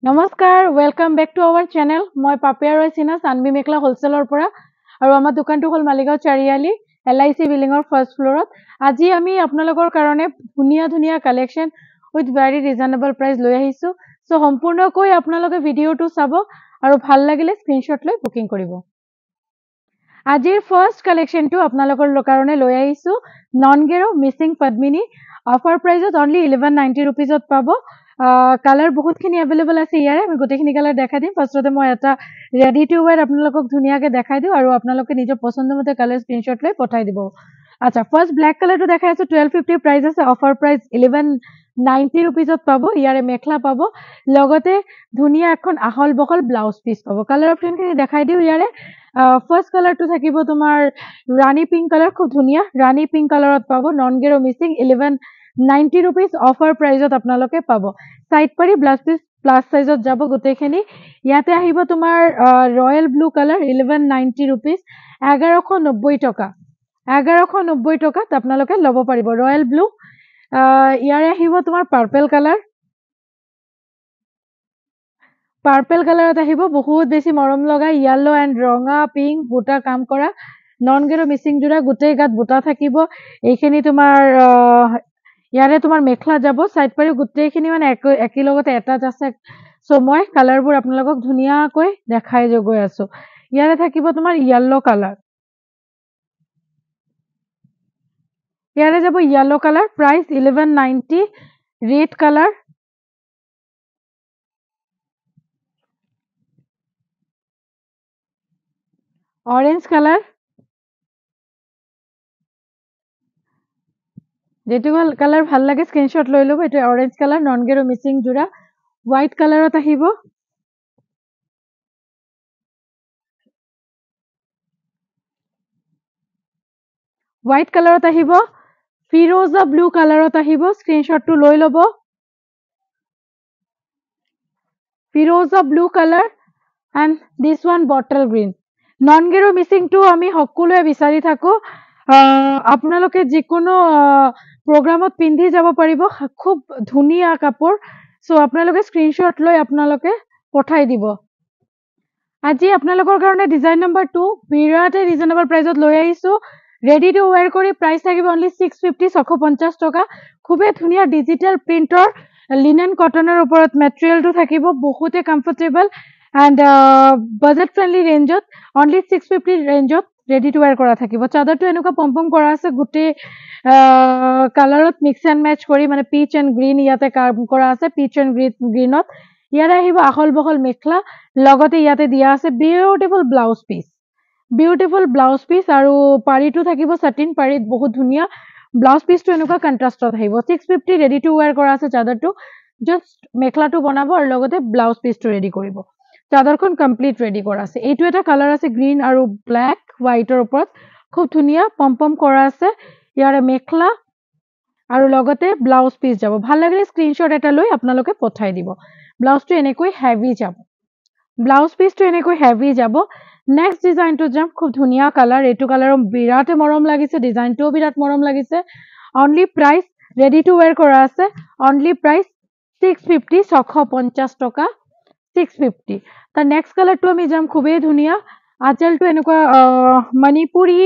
নমস্কাৰ welcome back to our channel মই পাপিয়া ৰয় সিনা সানবি মেখলা হোলসেলৰ পৰা আৰু আমাৰ দোকানটো হ'ল মালিগাঁও চাৰিআলি LIC বিল্ডিঙৰ ফাৰ্ষ্ট ফ্লোৰত আজি আমি আপোনালোকৰ কাৰণে ধুনীয়া ধুনীয়া collection with very reasonable price লৈ আহিছো সো সম্পূৰ্ণকৈ আপোনালোকে ভিডিঅ'টো চাব আৰু ভাল লাগিলে স্ক্ৰীনশ্বট লৈ বুকিং কৰিব আজিৰ ফাৰ্ষ্ট কালেকশ্যনটো আপোনালোকৰ কাৰণে লৈ আহিছো নন গেৰো মিচিং পদ্মিনী অফাৰ প্ৰাইজত অনলি 1190 ৰুপিজত পাব কালাৰ বহুতখিনি এভেইলেবল আছে ইয়াৰে আমি গোটেইখিনি কালাৰ দেখাই দিম ফাৰ্ষ্টতে মই এটা ৰেডি টু ৱেৰ আপোনালোকক ধুনীয়াকৈ দেখাই দিওঁ আৰু আপোনালোকে নিজৰ পছন্দ মতে কালাৰ স্ক্ৰীনশ্বট লৈ পঠাই দিব আচ্ছা ফাৰ্ষ্ট ব্লেক কালাৰটো দেখাই আছো 1250 প্ৰাইচ আছে অফাৰ প্ৰাইচ 1190 ৰুপিজত পাব ইয়াৰে মেখলা পাব লগতে ধুনীয়া এখন আহল বহল ব্লাউজ পিচ পাব কালাৰ অপশ্যনখিনি দেখাই দিওঁ ইয়াৰে ফাৰ্ষ্ট কালাৰটো থাকিব তোমাৰ ৰাণী পিংক কালাৰ খুব ধুনীয়া ৰাণী পিংক কালাৰত পাব non Gero Mising 1190 rupees offer প্ৰাইজত আপোনালোকে পাব সাইড পাৰি ব্লাউজ পিচ প্লাস সাইজত যাব গোটেইখিনি ইয়াতে আহিব তোমাৰ ৰয়েল ব্লু কালাৰ 1190 ৰুপিজ 1190 টকা 1190 টকাত আপোনালোকে ল'ব পাৰিব ৰয়েল ব্লু ইয়াৰে আহিব তোমাৰ পাৰ্পল কালাৰত আহিব বহুত বেছি মৰম লগা য়েলো এণ্ড ৰঙা পিংক বুটা কাম কৰা নন গেৰো মিচিং যোৰা গোটেই গাত বুটা থাকিব এইখিনি তোমাৰ ইয়াৰে তোমাৰ মেখলা যাব সাইড পাৰি গোটেইখিনি মানে একেলগতে এটাচ আছে সো মই কালাৰবোৰ আপোনালোকক ধুনীয়াকৈ দেখাই গৈ আছো ইয়াৰে থাকিব তোমাৰ য়েলো কালাৰ ইয়াৰে যাব yellow colour price 1190 red colour orange colour যেটো কালাৰ ভাল লাগে স্ক্ৰীনশ্বট লৈ ল'ব এটা orange colour non Gero Mising যোৰা হোৱাইট কালাৰত আহিব হোৱাইট কালাৰত আহিব ফিৰোজা ব্লু কালাৰত আহিব স্ক্ৰীনশ্বটটো লৈ ল'ব ফিৰোজা blue colour and this one bottle green নন গেৰো মিচিংটো আমি সকলোৱে বিচাৰি থাকো আপোনালোকে যিকোনো প্ৰগ্ৰামত পিন্ধি যাব পাৰিব খুব ধুনীয়া কাপোৰ সো আপোনালোকে স্ক্ৰীনশ্বট লৈ আপোনালোকে পঠাই দিব আজি আপোনালোকৰ কাৰণে ডিজাইন নম্বৰ 2 বিৰাট ৰিজনেবল প্ৰাইজত লৈ আহিছো ৰেডি টু ওয়্যাৰ কৰি প্ৰাইস থাকিব অনলি 650 650 টকা খুবে ধুনীয়া ডিজিটাল প্ৰিন্টৰ লিনেন কটনৰ ওপৰত মেটেৰিয়েলটো থাকিব বহুতে কমফৰ্টেবল এণ্ড বাজেট ফ্ৰেণ্ডলি ৰেঞ্জত অনলি 650 ৰেঞ্জত ৰেডি টু ওয়্যাৰ কৰা থাকিব চাদৰটো এনেকুৱা পম্পম কৰা আছে গোটেই কালাৰত মিক্স এণ্ড মেচ কৰি মানে পিচ এণ্ড গ্ৰীণ ইয়াতে কাম কৰা আছে পিচ এণ্ড গ্ৰীণত ইয়াৰে আহিব আহল বহল মেখলা লগতে ইয়াতে দিয়া আছে বিউটিফুল ব্লাউজ পিচ আৰু পাৰিটো থাকিব সাটিন পাৰিত বহুত ধুনীয়া ব্লাউজ পিচটো এনেকুৱা কন্ট্ৰাষ্টত আহিব 650 ৰেডি টু ওয়্যাৰ কৰা আছে চাদৰটো জাস্ট মেখলাটো বনাব আৰু লগতে ব্লাউজ পিচটো ৰেডি কৰিব চাদৰখন কমপ্লিট ৰেডি কৰা আছে এইটো এটা কালাৰ আছে গ্ৰীণ আৰু ব্ল্যাক হোৱাইটৰ ওপৰত খুব ধুনীয়া পম্পম কৰা আছে ইয়াৰে মেখলা আৰু লগতে ব্লাউজ পিচ যাব ভাল লাগিলে স্ক্ৰীনশ্বট এটা লৈ আপোনালোকে পঠাই দিব ব্লাউজটো এনেকৈ হেভি যাব ব্লাউজ পিচটো এনেকৈ হেভি যাব নেক্সট ডিজাইনটো যাম খুব ধুনীয়া কালাৰ এইটো কালাৰৰ বিৰাট মৰম লাগিছে ডিজাইনটোও বিৰাট মৰম লাগিছে only price ready to wear কৰা আছে অনলি প্ৰাইস 650 650 টকা 650 তাৰ নেক্সট কালাৰটো আমি যাম খুবেই ধুনীয়া আঁচলটো এনেকুৱা মণিপুৰী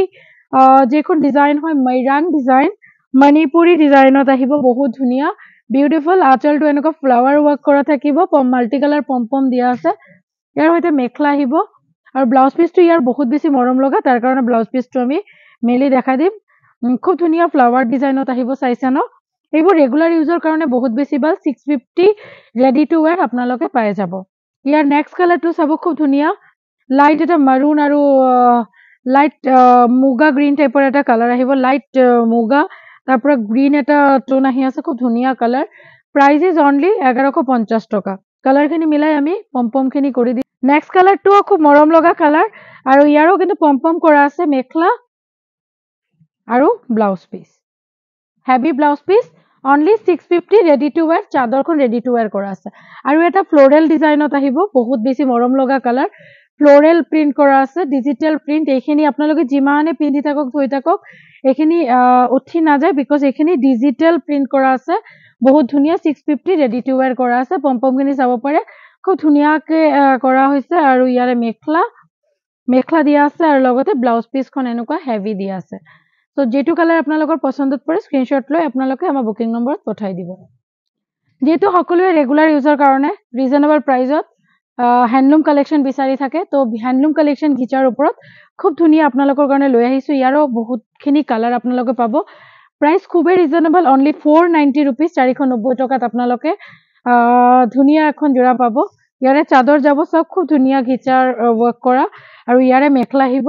যেখন ডিজাইন হয় মৈৰাং ডিজাইন মণিপুৰী ডিজাইনত আহিব বহুত ধুনীয়া বিউটিফুল আঁচলটো এনেকুৱা ফ্লাৱাৰ ওয়াৰ্ক কৰা থাকিব মাল্টি কালাৰ পম্পম দিয়া আছে ইয়াৰ হইতে মেখলা আহিব আৰু ব্লাউজ পিচটো ইয়াৰ বহুত বেছি মৰম লগা তাৰ কাৰণে ব্লাউজ পিচটো আমি মেলি দেখাই দিম খুব ধুনীয়া ফ্লাৱাৰ ডিজাইনত আহিব চাইছা ন এইবোৰ ৰেগুলাৰ ইউজৰ কাৰণে বহুত বেছি ভাল 650 ৰেডি টু ওয়্যাৰ আপোনালোকে পাই যাব ইয়াৰ নেক্সট কালাৰটো চাব খুব ধুনীয়া লাইট এটা মাৰুন আৰু লাইট মুগা গ্ৰীণ টাইপৰ এটা কালাৰ আহিব লাইট মুগা তাৰ পৰা গ্ৰীণ এটা টোন আহি আছে খুব ধুনীয়া কালাৰ প্ৰাইস ইজ অনলি 1150 টকা কালাৰখিনি মিলাই আমি পম্পমখিনি কৰি দিম নেক্সট কালাৰটো খুব মৰম লগা কালাৰ আৰু ইয়াৰো কিন্তু পম্পম কৰা আছে মেখলা আৰু blouse piece heavy blouse piece only 650 ready to wear চাদৰখন ৰেডি টু ওয়্যাৰ কৰা আছে আৰু এটা ফ্লোৰেল ডিজাইনত আহিব বহুত বেছি মৰম লগা কালাৰ ফ্লোৰেল প্ৰিন্ট কৰা আছে ডিজিটাল প্ৰিন্ট এইখিনি আপোনালোকে যিমানে পিন্ধি থাকক থৈ থাকক এইখিনি উঠি নাযায় বিকজ এইখিনি ডিজিটাল প্ৰিন্ট কৰা আছে বহুত ধুনীয়া 650 ৰেডি টু ওয়্যাৰ কৰা আছে পম্পমখিনি চাব পাৰে খুব ধুনীয়াকে কৰা হৈছে আৰু ইয়াৰে মেখলা দিয়া আছে আৰু লগতে ব্লাউজ পিচখন এনেকুৱা হেভি দিয়া আছে সো যেটো কালাৰ আপোনালোকৰ পছন্দত পৰে স্ক্ৰিনশ্বট লৈ আপোনালোকে আমাৰ বুকিং নম্বৰত পঠাই দিব যেটো সকলোৱে ৰেগুলাৰ ইউজৰ কাৰণে ৰিজনেবল প্ৰাইজত হ্যান্ডলুম কালেকশন বিচাৰি থাকে তো হ্যান্ডলুম কালেকশন ঘিচাৰ ওপৰত খুব ধুনীয়া আপোনালোকৰ কাৰণে লৈ আহিছো ইয়াৰো বহুতখিনি কালাৰ আপোনালোকে পাব প্ৰাইস খুবেই ৰিজনেবল অনলি 490 रुपीस 490 টকাত আপোনালোকে ধুনীয়া এখন জোৰা পাব ইয়াৰে চাদৰ যাব সব খুব ধুনীয়া ঘিচাৰ ওয়াৰ্ক কৰা আৰু ইয়াৰে মেখলা আহিব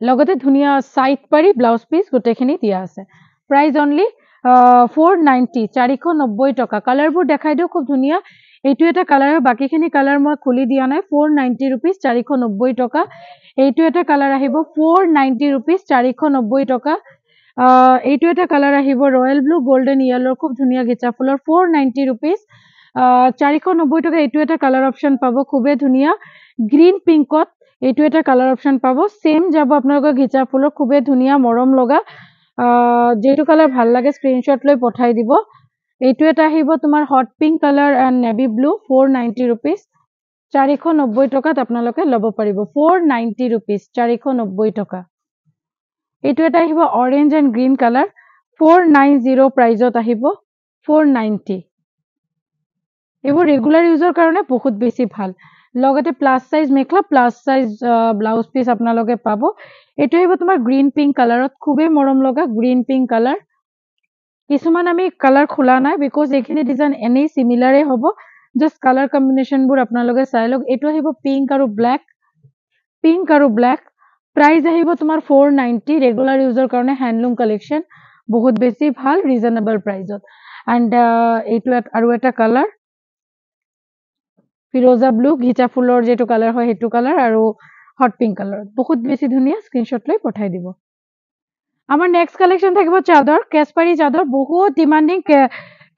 লগতে ধুনীয়া সাইড পাৰি ব্লাউজ পিস গোটেখিনি দিয়া আছে প্ৰাইস অনলি 490 490 টকা কালাৰবোৰ দেখাই দিও খুব ধুনীয়া এইটো এটা কালাৰ বাকিখিনি কালাৰ মই খুলি দিয়া নাই 490 रुपीस 490 টকা এইটো এটা কালাৰ আহিব 490 रुपीस 490 টকা এইটো এটা কালাৰ আহিব ৰয়্যাল ব্লু গোল্ডেন ইয়েলো খুব ধুনীয়া গিচা ফুলৰ 490 रुपीस 490 টকা এইটো এটা কালাৰ অপচন পাব খুবেই ধুনীয়া গ্ৰীন পিংকত এইটো এটা কালাৰ অপচন পাব সেম যাব আপোনালোকৰ গিচা ফুলৰ খুবেই ধুনীয়া মৰম লগা যেটো কালাৰ ভাল লাগে স্ক্ৰিনশ্বট লৈ পঠাই দিব এইটো এটা আহিব তোমাৰ hot pink colour and navy blue 490 rupees 490 টকাত আপোনালোকে লব পাৰিব 490 रुपीस 490 টকা এইটো এটা আহিব অৰেঞ্জ এন্ড গ্ৰীন কালাৰ 490 প্ৰাইজত আহিব 490 এবোৰ ৰেগুলাৰ ইউজৰ কাৰণে বহুত বেছি ভাল লগতে plus size mekhela plus size blouse piece আপোনালোকে পাব এটো আহিব তোমাৰ গ্ৰীন পিংক কালাৰত খুবেই মৰম লগা গ্ৰীন পিংক কালাৰ কিছুমান আমি কালাৰ খোলা নাই বিকজ এইখিনি ডিজাইন এনেই সিমিলাৰে হ'ব জাস্ট কালাৰ কম্বিনেশন বোৰ আপোনালোকে চাই লওক এটো আহিব পিংক আৰু ব্ল্যাক প্ৰাইস আহিব তোমাৰ 490 ৰেগুলাৰ ইউজৰ কাৰণে হ্যান্ডলুম কালেকশন বহুত বেছি ভাল ৰিজনেবল প্ৰাইজত এন্ড এইটো আৰু এটা কালাৰ ফিৰোজা ব্লু ঘিচা ফুলৰ যেটো কালাৰ হয় হেতু কালাৰ আৰু হট পিংক কালাৰ বহুত বেছি ধুনীয়া স্ক্ৰিনশ্বট লৈ পঠাই দিব আমাৰ নেক্সট কালেকশন থাকিব চাদৰ কেছপাৰি চাদৰ বহুত ডিমান্ডিং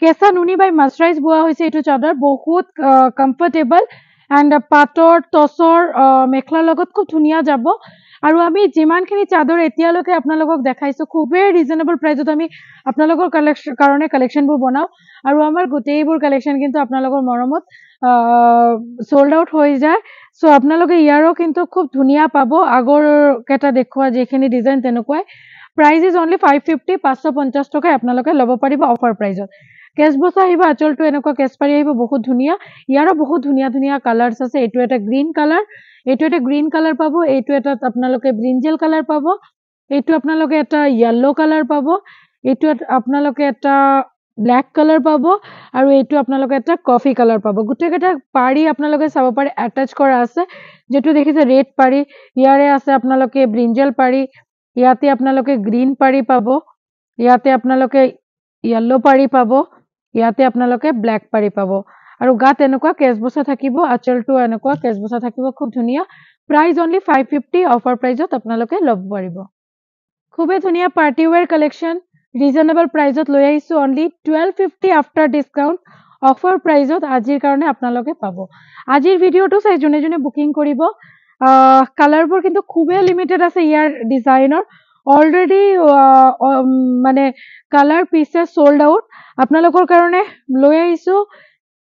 কেঁচা নুনি বাই মাস্টাৰাইজ বোৱা হৈছে এইটো চাদৰ বহুত কমফৰ্টেবল এন্ড পাটৰ টসৰ মেখলাৰ লগত খুব ধুনীয়া যাব আৰু আমি যিমানখিনি চাদৰ এতিয়ালৈকে আপোনালোকক দেখাইছো খুবেই ৰিজনেবল প্ৰাইজত আমি আপোনালোকৰ কাৰণে কালেকশনবোৰ বনাও আৰু আমাৰ গোটেইবোৰ কালেকশন কিন্তু আপোনালোকৰ মৰমত সোল্ড আউট হৈ যায় সো আপোনালোকে ইয়াৰো কিন্তু খুব ধুনীয়া পাব আগৰ কেটা দেখুৱা যেখিনি ডিজাইন তেনেকুৱাই প্ৰাইস ইজ অনলি 550 550 টকা আপোনালোকে লব পাৰিব অফাৰ প্ৰাইজত কেছবছ আহিব আচলটো এনেকুৱা কেছপাৰি আহিব বহুত ধুনীয়া ইয়াৰো বহুত ধুনীয়া ধুনীয়া কালাৰছ আছে এইটো এটা গ্ৰীন কালাৰ পাব এইটো এটা আপোনালোকে ব্ৰিঞ্জেল কালাৰ পাব এইটো আপোনালোকে এটা ইয়েলো কালাৰ পাব এইটো আপোনালোকে এটা ব্ল্যাক কালাৰ পাব আৰু এইটো আপোনালোকে এটা কফি কালাৰ পাব গুটেকেটা পাৰি আপোনালোকে চাব পাৰে অ্যাটাচ কৰা আছে যেটো দেখিছে ৰেড পাৰি ইয়াৰে আছে আপোনালোকে ব্ৰিঞ্জেল পাৰি ইয়াতে আপোনালোকে গ্ৰীন পাৰি পাব ইয়াতে আপোনালোকে ইয়েলো পাৰি পাব ইয়াতে আপোনালোকে ব্ল্যাক পাৰি পাব আৰু গাত এনেকুৱা কেছবছা থাকিব আচলটো এনেকুৱা কেছবছা থাকিব খুব ধুনীয়া প্ৰাইস অনলি 550 অফাৰ প্ৰাইজত আপোনালোকে লব পাৰিব খুবেই ধুনীয়া পাৰ্টি ওয়্যাৰ কালেকশন ৰিজনেবল প্ৰাইজত লৈ আহিছো অনলি 1250 আফটাৰ ডিসকাউন্ট অফাৰ প্ৰাইজত আজিৰ কাৰণে আপোনালোকে পাব আজিৰ ভিডিওটো চাই জনে জনে বুকিং কৰিব কালাৰবোৰ কিন্তু খুবেই লিমিটেড আছে ইয়াৰ ডিজাইনৰ অলৰেডি মানে কালাৰ পিসেস সোল্ড আউট আপোনালোকৰ কাৰণে লৈ আহিছো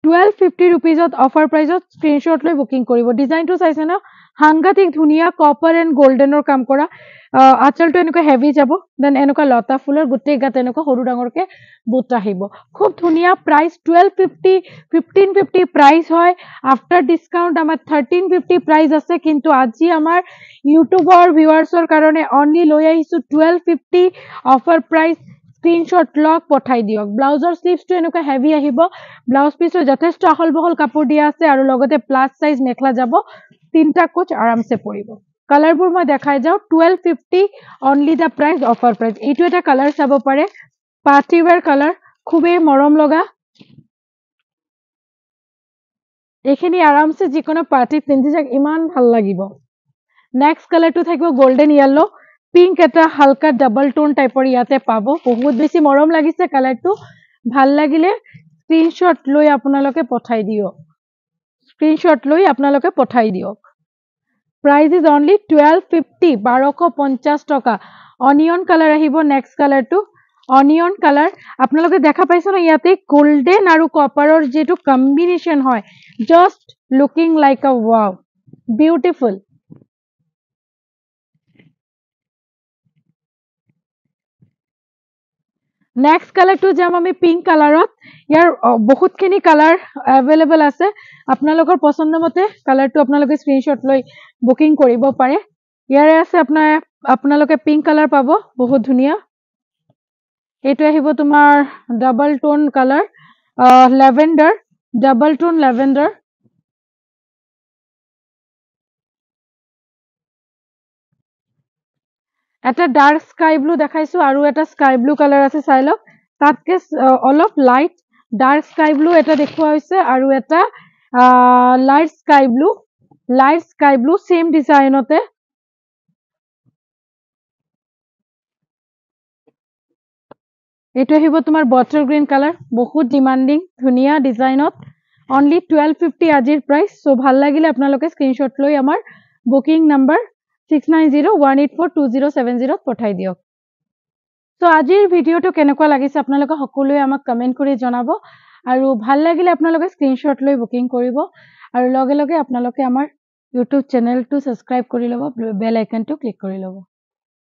1250 रुपीसত অফাৰ প্ৰাইজত স্ক্ৰিনশ্বট লৈ বুকিং কৰিব ডিজাইনটো চাইছে না হাংগাতিক ধুনীয়া কপাৰ এন্ড গোল্ডেনৰ কাম কৰা আচলটো এনেকুৱা হেভি যাব দেন এনেকুৱা লতা ফুলৰ গুটেই গাত এনেকুৱা সৰু ডাঙৰকে বুট আহিব খুব ধুনীয়া প্ৰাইস 1250 1550 প্ৰাইস হয় আফটাৰ ডিসকাউন্ট আমাৰ 1350 প্ৰাইস আছে কিন্তু আজি আমাৰ ইউটিউবৰ ভিউয়াৰ্সৰ কাৰণে অনলি লৈ আহিছো 1250 অফাৰ প্ৰাইস স্ক্ৰিনশট লক পঠাই দিয়ক ব্লাউজৰ স্লিভসটো এনেকুৱা হেভি আহিব ব্লাউজ পিসৰ যথেষ্ট আহল বহল কাপোৰ দিয়া আছে আৰু লগতে প্লাস সাইজ মেখলা যাব তিনটা কোচ আৰামসে পৰিব কালাৰবোৰ মই দেখাই যাও 1250 only the price offer price এইটো এটা কালাৰ চাব পাৰে পাৰ্টি ওয়্যাৰ কালাৰ খুবেই মৰম লগা এখিনি আৰামসে যিকোনো পাৰ্টিত পিন্ধি যাক ইমান ভাল লাগিব নেক্সট কালাৰটো থাকিব গোল্ডেন ইয়েলো পিংক এটা হালকা ডাবল টোন টাইপৰ ইয়াতে পাব বহুত বেছি মৰম লাগিছে কালাৰটো ভাল লাগিলে স্ক্ৰিনশ্বট লৈ আপোনালোকে পঠাই দিয়ক প্ৰাইস ইজ অনলি 1250 1250 টকা অনিয়ন কালাৰ আহিব নেক্সট কালাৰটো অনিয়ন কালাৰ আপোনালোকে দেখা পাইছে ন ইয়াতে গোল্ডেন আৰু কপাৰৰ যেটো কম্বিনেশন হয় জাস্ট লুকিং লাইক আ ওয়াও বিউটিফুল নেক্সট কালাৰটো যাম আমি পিংক কালাৰত ইয়াৰ বহুতখিনি কালাৰ अवेलेबल আছে আপোনালোকৰ পছন্দ মতে কালাৰটো আপোনালোকে স্ক্ৰিনশ্বট লৈ বুকিং কৰিব পাৰে ইয়াৰে আছে আপোনালোকে পিংক কালাৰ পাব বহুত ধুনিয়া এইটো আহিব তোমাৰ ডাবল টোন কালাৰ ল্যাভেন্ডাৰ ডাবল টোন ল্যাভেন্ডাৰ এটা ডাৰ্ক স্কাই ব্লু দেখাইছো আৰু এটা স্কাই ব্লু কালাৰ আছে চাই লওক তাতকে অলপ লাইট ডাৰ্ক স্কাই ব্লু এটা দেখুৱা হৈছে আৰু এটা লাইট স্কাই ব্লু সেম ডিজাইনতে এইটো আহিব তোমাৰ বটল গ্ৰীন কালাৰ বহুত ডিমান্ডিং ধুনিয়া ডিজাইনত অনলি 1250 আজিৰ প্ৰাইস সো ভাল লাগিলে আপোনালোকে স্ক্ৰিনশ্বট লৈ আমাৰ বুকিং নাম্বাৰ 6901842070 পঠাই দিয়ক সো আজিৰ ভিডিওটো কেনেকুৱা লাগিছে আপোনালোকে সকলোৱে আমাক কমেন্ট কৰি জনাব আৰু ভাল লাগিলে আপোনালোকে স্ক্ৰিনশ্বট লৈ বুকিং কৰিব আৰু লগে লগে আপোনালোকে আমাৰ YouTube চেনেলটো সাবস্ক্ৰাইব কৰি ল'ব বেল আইকনটো ক্লিক কৰি ল'ব